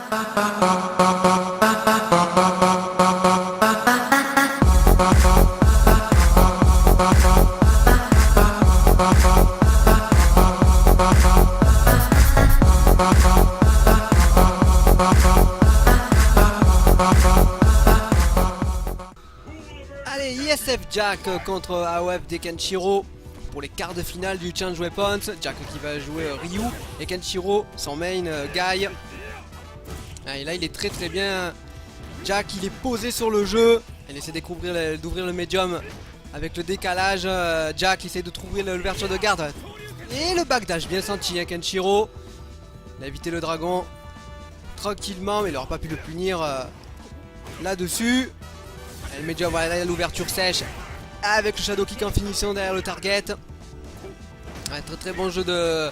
Allez, ISF Jack contre AOF des Kenshiro pour les quarts de finale du Change Weapons. Jack qui va jouer Ryu et Kenshiro son main Guy. Et là il est très bien. Jack il est posé sur le jeu. Il essaie d'ouvrir le médium avec le décalage. Jack essaie de trouver l'ouverture de garde. Et le backdash bien senti Kenshiro. Il a évité le dragon tranquillement mais il n'aura pas pu le punir là-dessus. Le médium, voilà l'ouverture sèche avec le shadow kick en finition derrière le target. Très bon jeu de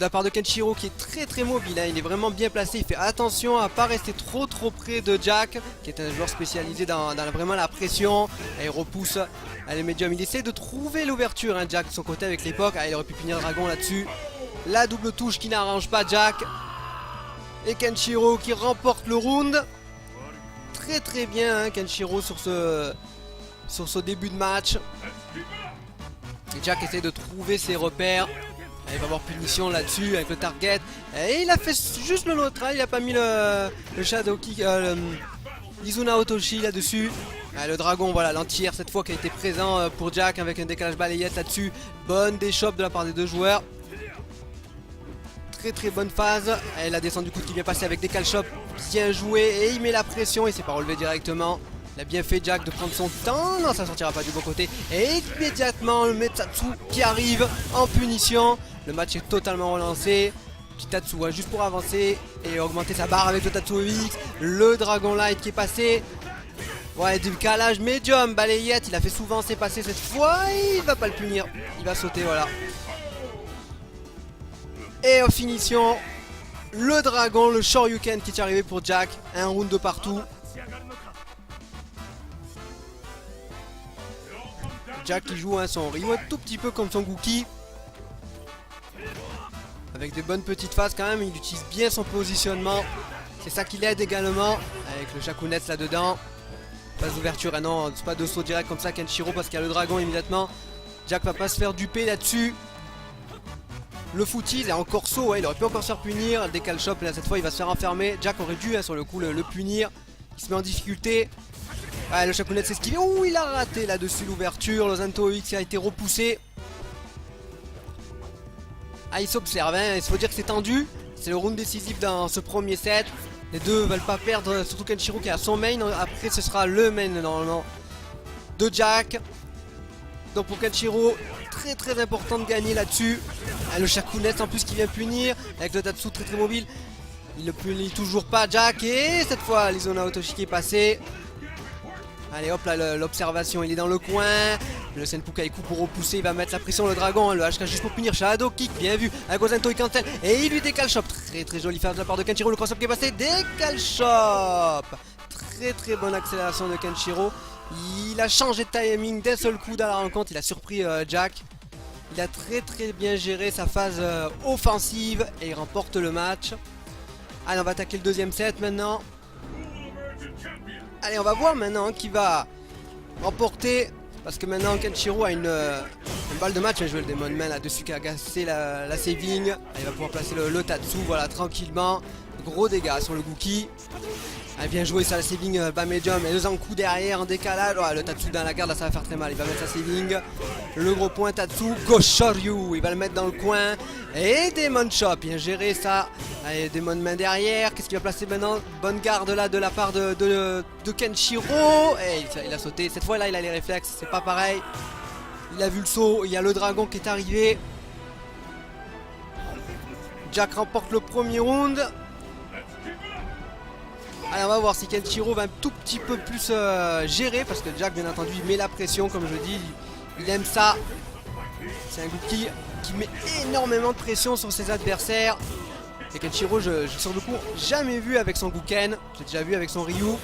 la part de Kenshiro qui est très mobile, il est vraiment bien placé, il fait attention à pas rester trop près de Jack qui est un joueur spécialisé dans vraiment la pression. Et il repousse le médium, il essaie de trouver l'ouverture Jack de son côté avec l'époque. Il aurait pu punir le dragon là-dessus. La double touche qui n'arrange pas Jack. Et Kenshiro qui remporte le round. Très bien Kenshiro sur ce début de match. Et Jack essaie de trouver ses repères. Il va avoir punition là-dessus avec le target. Et il a fait juste le neutral, il a pas mis le shadow kick, l'Izuna Otoshi là-dessus. Le dragon, voilà, l'anti-air cette fois qui a été présent pour Jack avec un décalage balayette là-dessus. Bonne déchoppe de la part des deux joueurs. Très bonne phase. Et la descente du coup qui vient passer avec décal shop. Bien joué et il met la pression, il s'est pas relevé directement. Il a bien fait Jack de prendre son temps. Non, ça sortira pas du bon côté. Et immédiatement le Metsatsu qui arrive en punition. Le match est totalement relancé. Petit Tatsu juste pour avancer et augmenter sa barre avec le Tatsu X. Le Dragon Light qui est passé. Ouais, décalage médium, balayette. Il a fait souvent c'est passé cette fois. Il va pas le punir. Il va sauter, voilà. Et en finition, le dragon, le Shoryuken qui est arrivé pour Jack. Un round de partout. Jack qui joue son Ryu un tout petit peu comme son Gookie. Avec des bonnes petites phases quand même, il utilise bien son positionnement. C'est ça qui l'aide également. Avec le Shakunetsu là-dedans. Pas d'ouverture, non, c'est pas de saut direct comme ça Kenshiro parce qu'il y a le dragon immédiatement. Jack va pas se faire duper là-dessus. Le footies est encore saut, il aurait pu encore se faire punir. Le décal shop là cette fois il va se faire enfermer. Jack aurait dû sur le coup le punir. Il se met en difficulté. Le Shakunetsu s'est esquivé. Ouh, il a raté là-dessus l'ouverture. Le Zanto X a été repoussé. Il s'observe, il faut dire que c'est tendu. C'est le round décisif dans ce premier set. Les deux veulent pas perdre, surtout Kenshiro qui a son main. Après ce sera le main normalement de Jack. Donc pour Kenshiro, très important de gagner là-dessus. Le Shakunetsu en plus qui vient punir avec le Tatsu très mobile. Il ne punit toujours pas Jack. Et cette fois l'Izuna Otoshi qui est passé. Allez hop là l'observation, il est dans le coin. Le Senpu Kaiku pour repousser, il va mettre la pression le dragon. Le HK juste pour punir, Shadow Kick, bien vu. Avec Ozento il cancel et il lui décale shop. Très jolie phase de la part de Kenshiro, le cross-up qui est passé. Décale shop. Très bonne accélération de Kenshiro. Il a changé de timing d'un seul coup dans la rencontre, il a surpris Jack. Il a très bien géré sa phase offensive et il remporte le match. Allez, on va attaquer le deuxième set maintenant. Allez, on va voir maintenant qui va remporter. Parce que maintenant Kenshiro a une balle de match. Il a joué le Demon Man là-dessus qui a cassé la saving. Il va pouvoir placer le Tatsu, voilà, tranquillement. Gros dégâts sur le Gookie. Bien joué ça, la saving bas médium et le Zanku derrière en décalage. Le Tatsu dans la garde, là ça va faire très mal. Il va mettre sa saving. Le gros point Tatsu, Goshoryu. Il va le mettre dans le coin. Et Demon Chop, bien géré ça. Allez, Demon Main derrière. Qu'est-ce qu'il va placer maintenant? Bonne garde là de la part de Kenshiro. Et il a sauté. Cette fois là il a les réflexes, c'est pas pareil. Il a vu le saut, il y a le dragon qui est arrivé. Jack remporte le premier round. Allez, on va voir si Kenshiro va un tout petit peu plus gérer. Parce que Jack bien entendu il met la pression comme je dis. Il aime ça. C'est un Gookie qui met énormément de pression sur ses adversaires. Et Kenshiro sur le coup jamais vu avec son Gouken. J'ai déjà vu avec son Ryu.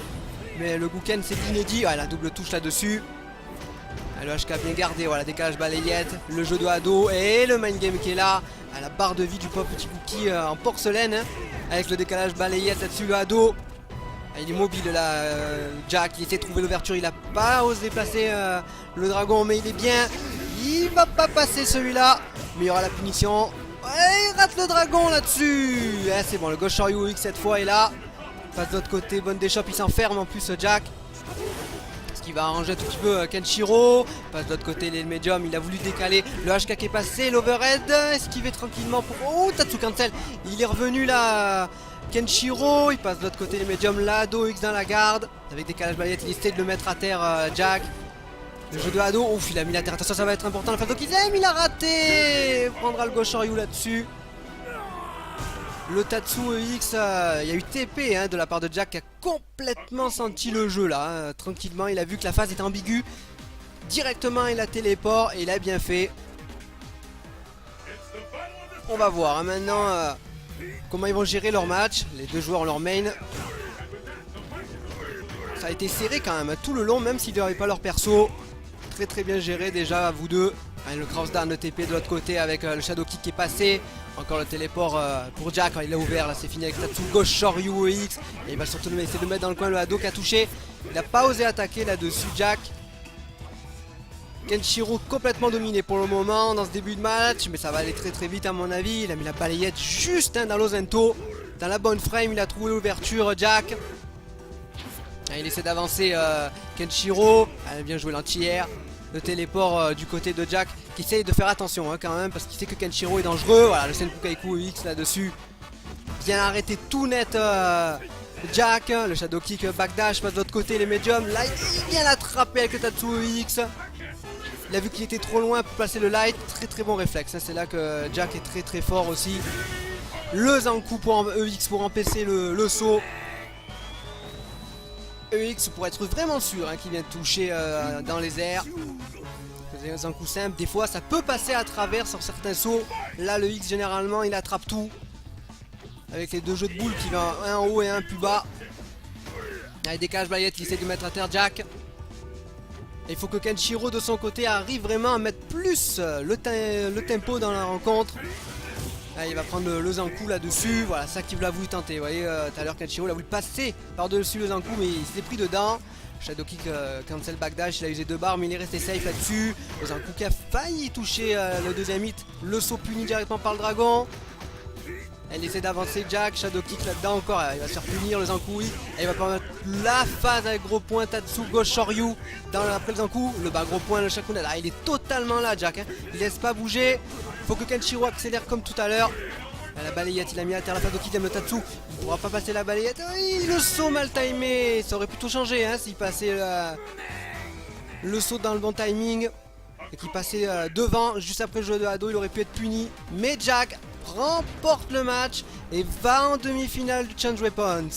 Mais le Gouken c'est inédit. La double touche là-dessus. Le HK bien gardé, voilà, décalage balayette. Le jeu de Hado et le mind game qui est là. La barre de vie du pauvre petit Gookie en porcelaine. avec le décalage balayette là-dessus, le Hado. Il est mobile là, Jack, il essaie de trouver l'ouverture, il a pas osé placer le dragon, mais il est bien. Il va pas passer celui-là, mais il y aura la punition. Ouais, il rate le dragon là-dessus. C'est bon, le gauche Shoryu X cette fois est là. Passe de l'autre côté, bonne déchoppe, il s'enferme en plus Jack. Ce qui va arranger un tout petit peu Kenshiro. Passe de l'autre côté, les médiums, il a voulu décaler. Le HK qui est passé, l'overhead, esquivé tranquillement pour... Oh, Tatsu cancel. Il est revenu là, Kenshiro. Il passe de l'autre côté, les médiums, l'Hado X dans la garde. Avec décalage balayette, il essaie de le mettre à terre, Jack. Le jeu de Hado, ouf, il a mis la terre. Attention, ça va être important. La phase d'Okizem, il a raté. Il prendra le gauche Shoryu là-dessus. Le Tatsu EX, il y a eu TP de la part de Jack qui a complètement senti le jeu là. Tranquillement, il a vu que la phase était ambiguë. Directement, il a téléport et il a bien fait. On va voir maintenant comment ils vont gérer leur match. Les deux joueurs ont leur main. Ça a été serré quand même tout le long, même s'ils n'avaient pas leur perso. Très bien géré déjà, vous deux. Le crossdown, le TP de l'autre côté avec le shadow kick qui est passé. Encore le téléport pour Jack quand il l'a ouvert. Là c'est fini avec Tatsu gauche Shoryu EX. Et il va surtout essayer de mettre dans le coin le Hado qui a touché. Il n'a pas osé attaquer là-dessus Jack. Kenshiro complètement dominé pour le moment dans ce début de match. Mais ça va aller très vite à mon avis. Il a mis la balayette juste dans l'Ozento. Dans la bonne frame, il a trouvé l'ouverture Jack. Il essaie d'avancer Kenshiro. Bien joué l'anti-air. Le téléport du côté de Jack qui essaye de faire attention quand même parce qu'il sait que Kenshiro est dangereux. Voilà le Senpu Kaiku X là-dessus. Bien arrêté tout net Jack. Le Shadow Kick backdash passe de l'autre côté les médiums. Là il vient l'attraper avec le Tatsu X. Il a vu qu'il était trop loin pour placer le light. Très bon réflexe. C'est là que Jack est très fort aussi. Le Zanku pour EX pour empêcher le saut. EX pour être vraiment sûr qu'il vient de toucher dans les airs. C'est un coup simple, des fois ça peut passer à travers sur certains sauts. Là le X généralement il attrape tout. Avec les deux jeux de boules qui vont un en haut et un plus bas. Avec des cages baillettes, il essaie de mettre à terre Jack. Et il faut que Kenshiro de son côté arrive vraiment à mettre plus le tempo dans la rencontre. Là, il va prendre le Zanku là-dessus, voilà ça qu'il a voulu tenter. Vous voyez, tout à l'heure Kenshiro il a voulu passer par-dessus le Zanku, mais il s'est pris dedans. Shadow Kick cancel backdash, il a usé 2 barres, mais il est resté safe là-dessus. Le Zanku qui a failli toucher le deuxième hit, le saut puni directement par le dragon. Elle essaie d'avancer Jack, Shadow Kick là-dedans encore, il va se faire punir le Zanku. Et il va pas mettre la phase avec gros point Tatsu gauche Shoryu après le Zanku. Le bas gros point, le Shakunan, il est totalement là Jack, il laisse pas bouger. Faut que Kenshiro accélère comme tout à l'heure. La balayette, il a mis à terre la phase de Kidem, le Tatsu. Il ne pourra pas passer la balayette. Oui, le saut mal timé. Ça aurait pu tout changer s'il passait le saut dans le bon timing. Et qu'il passait devant, juste après le jeu de Hado, il aurait pu être puni. Mais Jack remporte le match et va en demi-finale du Change Weapons.